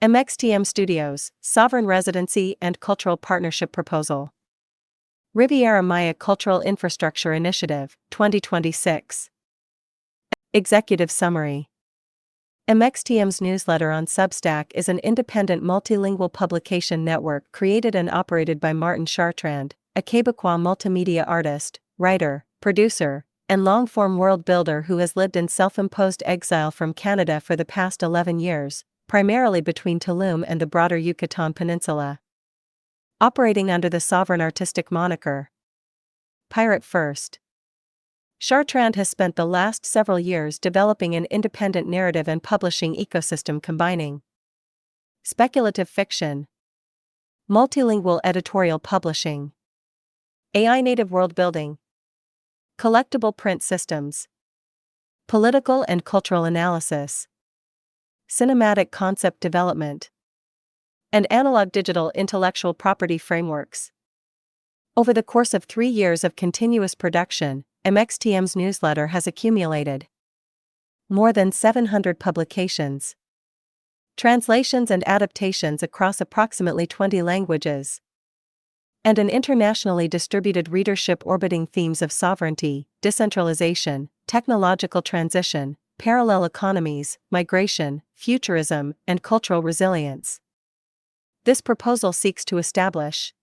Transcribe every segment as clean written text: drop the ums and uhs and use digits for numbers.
MXTM Studios, Sovereign Residency and Cultural Partnership Proposal. Riviera Maya Cultural Infrastructure Initiative, 2026. Executive Summary. MXTM's newsletter on Substack is an independent multilingual publication network created and operated by Martin Chartrand, a Quebecois multimedia artist, writer, producer, and long-form world builder who has lived in self-imposed exile from Canada for the past 11 years, primarily between Tulum and the broader Yucatan Peninsula. Operating under the sovereign artistic moniker Pirate First. Chartrand has spent the last several years developing an independent narrative and publishing ecosystem combining speculative fiction, multilingual editorial publishing, AI-native world building, collectible print systems, political and cultural analysis, cinematic concept development, and analog-digital intellectual property frameworks. Over the course of 3 years of continuous production, MXTM's newsletter has accumulated more than 700 publications, translations and adaptations across approximately 20 languages, and an internationally distributed readership orbiting themes of sovereignty, decentralization, technological transition, parallel economies, migration, futurism, and cultural resilience. This proposal seeks to establish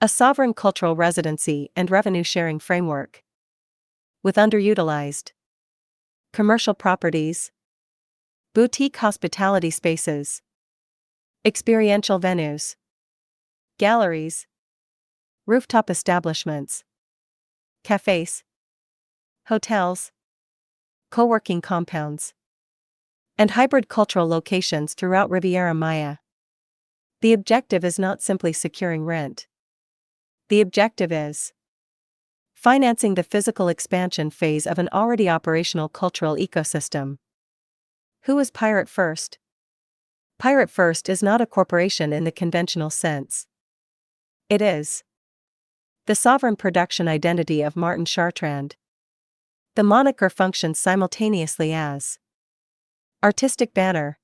a sovereign cultural residency and revenue-sharing framework with underutilized commercial properties, boutique hospitality spaces, experiential venues, galleries, rooftop establishments, cafes, hotels, co-working compounds, and hybrid cultural locations throughout Riviera Maya. The objective is not simply securing rent. The objective is financing the physical expansion phase of an already operational cultural ecosystem. Who is Pirate First? Pirate First is not a corporation in the conventional sense. It is the sovereign production identity of Martin Chartrand. The moniker functions simultaneously as artistic banner,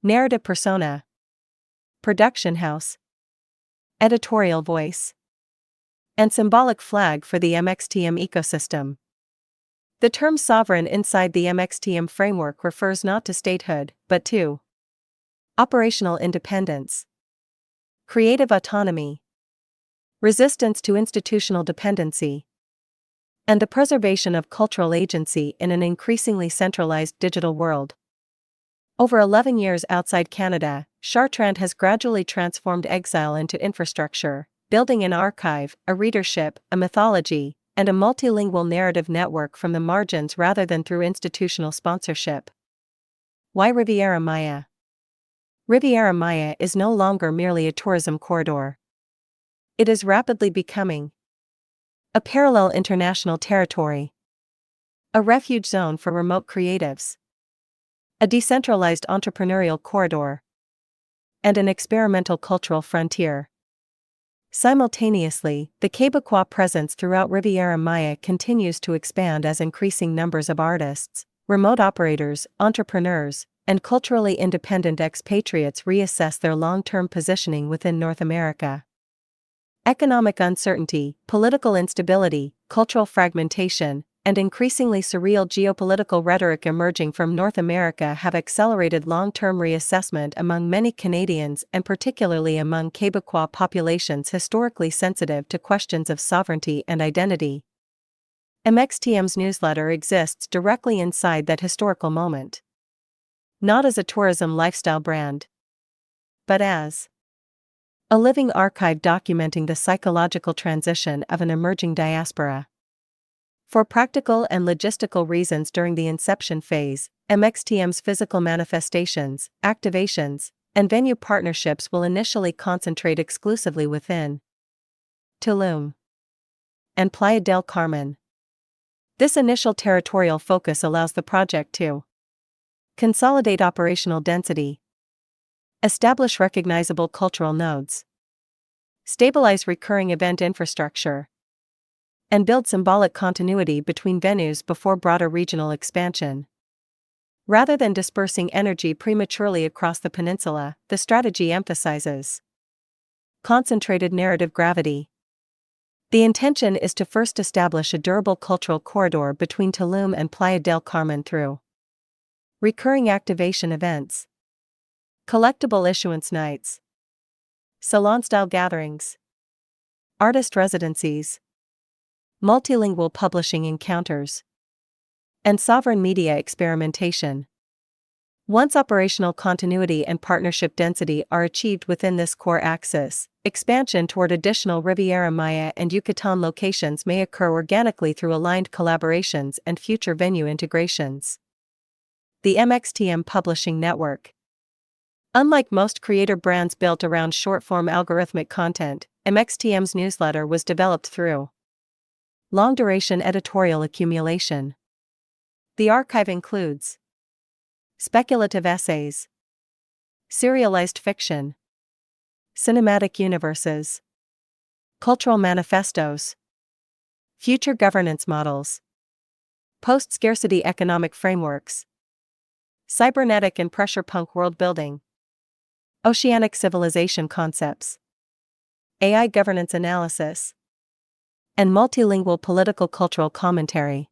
narrative persona, production house, editorial voice, and symbolic flag for the MXTM ecosystem. The term sovereign inside the MXTM framework refers not to statehood, but to operational independence, creative autonomy, resistance to institutional dependency, and the preservation of cultural agency in an increasingly centralized digital world. Over 11 years outside Canada, Chartrand has gradually transformed exile into infrastructure, building an archive, a readership, a mythology, and a multilingual narrative network from the margins rather than through institutional sponsorship. Why Riviera Maya? Riviera Maya is no longer merely a tourism corridor. It is rapidly becoming a parallel international territory, a refuge zone for remote creatives, a decentralized entrepreneurial corridor, and an experimental cultural frontier. Simultaneously, the Quebecois presence throughout Riviera Maya continues to expand as increasing numbers of artists, remote operators, entrepreneurs, and culturally independent expatriates reassess their long-term positioning within North America. Economic uncertainty, political instability, cultural fragmentation, and increasingly surreal geopolitical rhetoric emerging from North America have accelerated long-term reassessment among many Canadians and particularly among Quebecois populations historically sensitive to questions of sovereignty and identity. MXTM's newsletter exists directly inside that historical moment. Not as a tourism lifestyle brand, but as a living archive documenting the psychological transition of an emerging diaspora. For practical and logistical reasons during the inception phase, MXTM's physical manifestations, activations, and venue partnerships will initially concentrate exclusively within Tulum and Playa del Carmen. This initial territorial focus allows the project to consolidate operational density, establish recognizable cultural nodes, stabilize recurring event infrastructure, and build symbolic continuity between venues before broader regional expansion. Rather than dispersing energy prematurely across the peninsula, the strategy emphasizes concentrated narrative gravity. The intention is to first establish a durable cultural corridor between Tulum and Playa del Carmen through recurring activation events, collectible issuance nights, salon-style gatherings, artist residencies, multilingual publishing encounters, and sovereign media experimentation. Once operational continuity and partnership density are achieved within this core axis, expansion toward additional Riviera Maya and Yucatan locations may occur organically through aligned collaborations and future venue integrations. The MXTM Publishing Network. Unlike most creator brands built around short-form algorithmic content, MXTM's newsletter was developed through long-duration editorial accumulation. The archive includes speculative essays, serialized fiction, cinematic universes, cultural manifestos, future governance models, post-scarcity economic frameworks, cybernetic and pressure punk world building, oceanic civilization concepts, AI governance analysis, and multilingual political cultural commentary.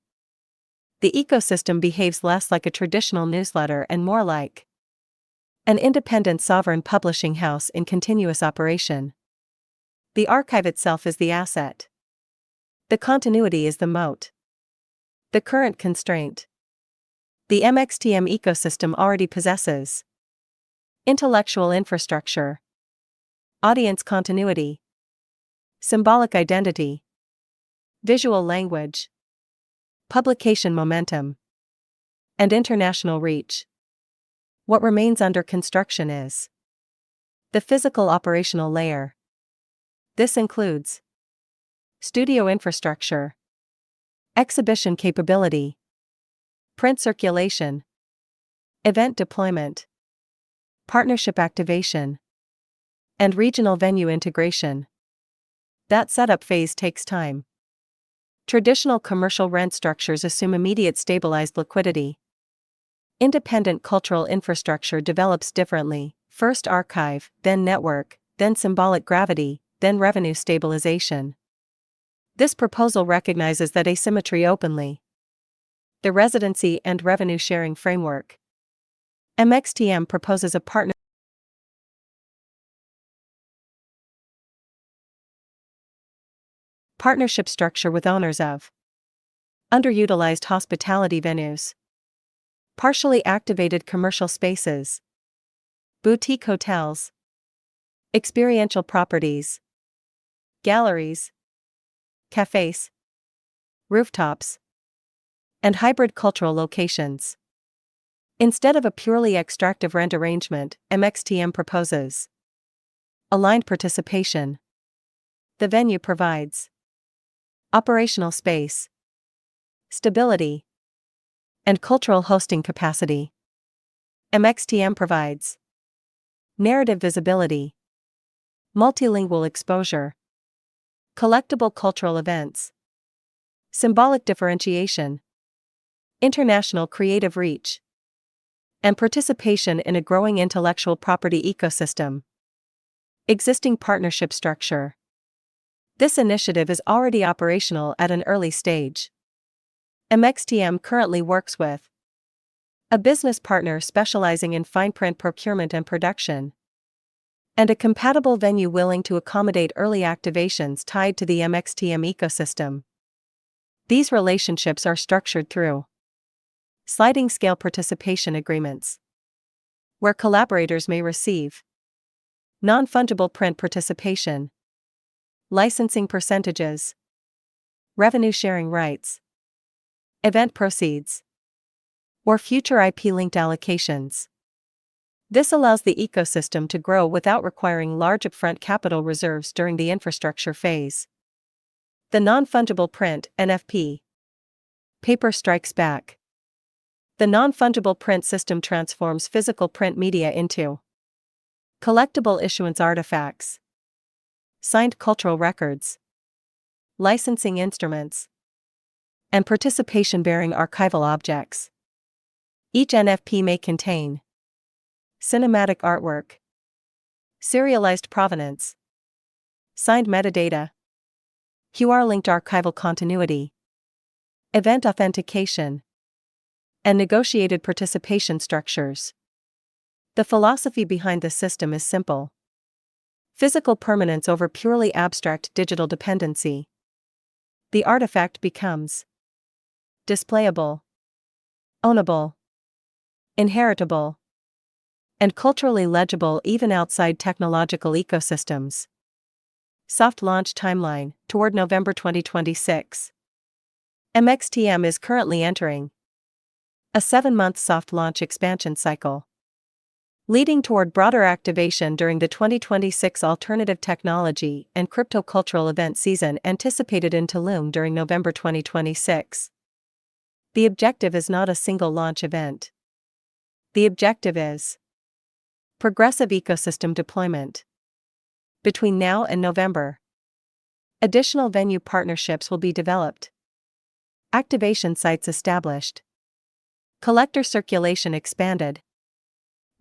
The ecosystem behaves less like a traditional newsletter and more like an independent sovereign publishing house in continuous operation. The archive itself is the asset. The continuity is the moat. The current constraint. The MXTM ecosystem already possesses intellectual infrastructure, audience continuity, symbolic identity, visual language, publication momentum, and international reach. What remains under construction is the physical operational layer. This includes studio infrastructure, exhibition capability, print circulation, event deployment, partnership activation, and regional venue integration. That setup phase takes time. Traditional commercial rent structures assume immediate stabilized liquidity. Independent cultural infrastructure develops differently: first archive, then network, then symbolic gravity, then revenue stabilization. This proposal recognizes that asymmetry openly. The residency and revenue sharing framework. MXTM proposes a partnership structure with owners of underutilized hospitality venues, partially activated commercial spaces, boutique hotels, experiential properties, galleries, cafes, rooftops, and hybrid cultural locations. Instead of a purely extractive rent arrangement, MXTM proposes aligned participation. The venue provides operational space, stability, and cultural hosting capacity. MXTM provides narrative visibility, multilingual exposure, collectible cultural events, symbolic differentiation, international creative reach, and participation in a growing intellectual property ecosystem. Existing partnership structure. This initiative is already operational at an early stage. MXTM currently works with a business partner specializing in fine print procurement and production, and a compatible venue willing to accommodate early activations tied to the MXTM ecosystem. These relationships are structured through sliding scale participation agreements, where collaborators may receive non-fungible print participation, licensing percentages, revenue sharing rights, event proceeds, or future IP-linked allocations. This allows the ecosystem to grow without requiring large upfront capital reserves during the infrastructure phase. The non-fungible print (NFP) paper strikes back. The non-fungible print system transforms physical print media into collectible issuance artifacts, signed cultural records, licensing instruments, and participation-bearing archival objects. Each NFP may contain cinematic artwork, serialized provenance, signed metadata, QR-linked archival continuity, event authentication, and negotiated participation structures. The philosophy behind the system is simple: physical permanence over purely abstract digital dependency. The artifact becomes displayable, ownable, inheritable, and culturally legible even outside technological ecosystems. Soft launch timeline toward November 2026. MXTM is currently entering a 7-month soft launch expansion cycle, leading toward broader activation during the 2026 Alternative Technology and Crypto-Cultural Event season anticipated in Tulum during November 2026. The objective is not a single launch event. The objective is progressive ecosystem deployment. Between now and November, additional venue partnerships will be developed, activation sites established, collector circulation expanded,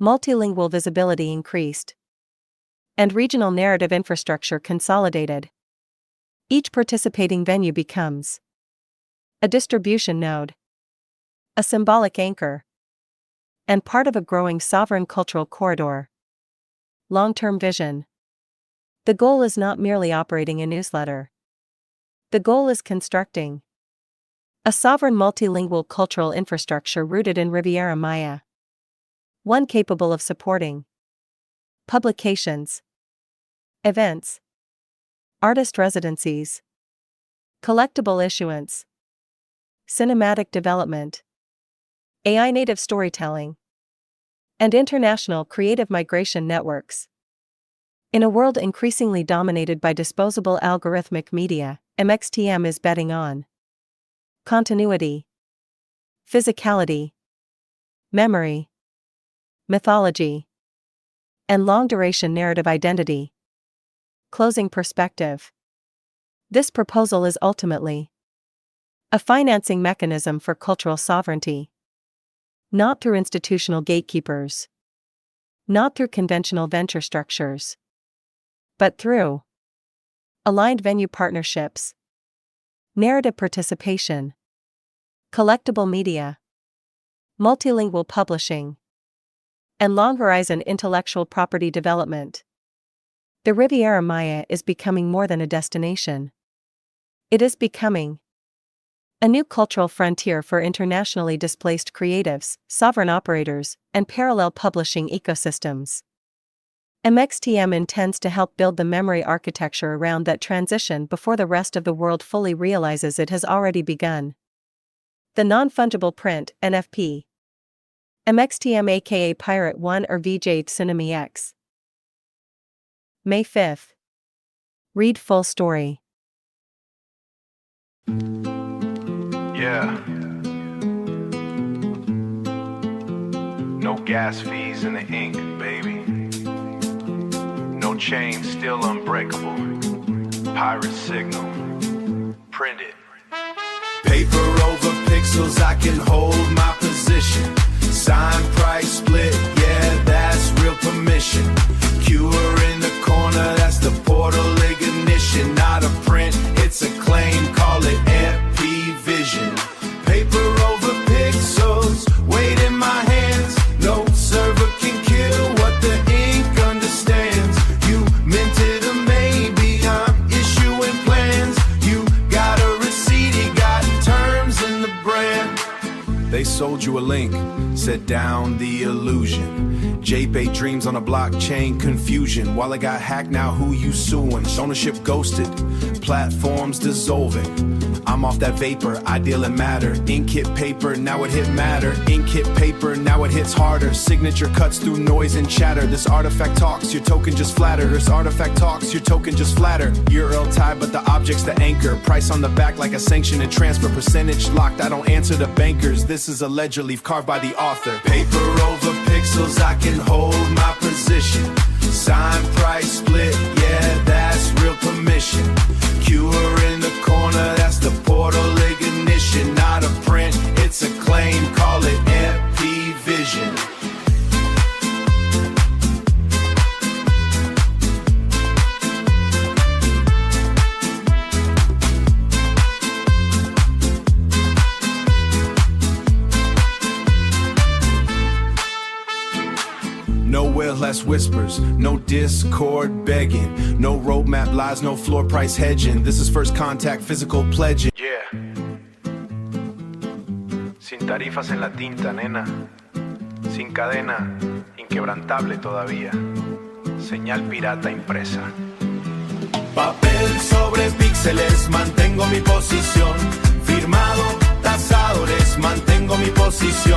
multilingual visibility increased, and regional narrative infrastructure consolidated. Each participating venue becomes a distribution node, a symbolic anchor, and part of a growing sovereign cultural corridor. Long-term vision. The goal is not merely operating a newsletter. The goal is constructing a sovereign multilingual cultural infrastructure rooted in Riviera Maya. One capable of supporting publications, events, artist residencies, collectible issuance, cinematic development, AI-native storytelling, and international creative migration networks. In a world increasingly dominated by disposable algorithmic media, MXTM is betting on continuity, physicality, memory, mythology, and long-duration narrative identity. Closing perspective. This proposal is ultimately a financing mechanism for cultural sovereignty. Not through institutional gatekeepers, not through conventional venture structures, but through aligned venue partnerships, narrative participation, collectible media, multilingual publishing, and long-horizon intellectual property development. The Riviera Maya is becoming more than a destination. It is becoming a new cultural frontier for internationally displaced creatives, sovereign operators, and parallel publishing ecosystems. MXTM intends to help build the memory architecture around that transition before the rest of the world fully realizes it has already begun. The non-fungible print (NFP). MXTM aka Pirate 1 or VJ Tsunami X. May 5th. Read full story. Yeah. No gas fees in the ink, baby. No chain, still unbreakable. Pirate signal. Print it. Paper over pixels, I can hold my position. Sign, price, split, yeah, that's real permission. QR in the corner, that's the portal ignition. Not a print, it's a claim, call it MP Vision. Paper over pixels, weight in my hands. No server can kill what the ink understands. You minted a maybe, I'm issuing plans. You got a receipt, you got terms in the brand. They sold you a link, set down the illusion. JPay dreams on a blockchain, confusion. While I got hacked, now who you suing? Ownership ghosted, platforms dissolving. I'm off that vapor, ideal and matter. Ink hit paper, now it hit matter. Ink hit paper, now it hits harder. Signature cuts through noise and chatter. This artifact talks, your token just flatter. This artifact talks, your token just flatter. URL tied, but the object's the anchor. Price on the back like a sanction and transfer. Percentage locked, I don't answer to bankers. This is a ledger leaf carved by the author. Paper over pixels, I can hold my position. Sign, price, split, yeah, that's real permission. QR in the corner, that's the portal ignition. Not a print, it's a claim, call it MP less whispers, no discord begging, no roadmap lies, no floor price hedging. This is first contact, physical pledging. Yeah. Sin tarifas en la tinta, nena. Sin cadena, inquebrantable todavía. Señal pirata impresa. Papel sobre píxeles, mantengo mi posición. Firmado, tasadores, mantengo mi posición.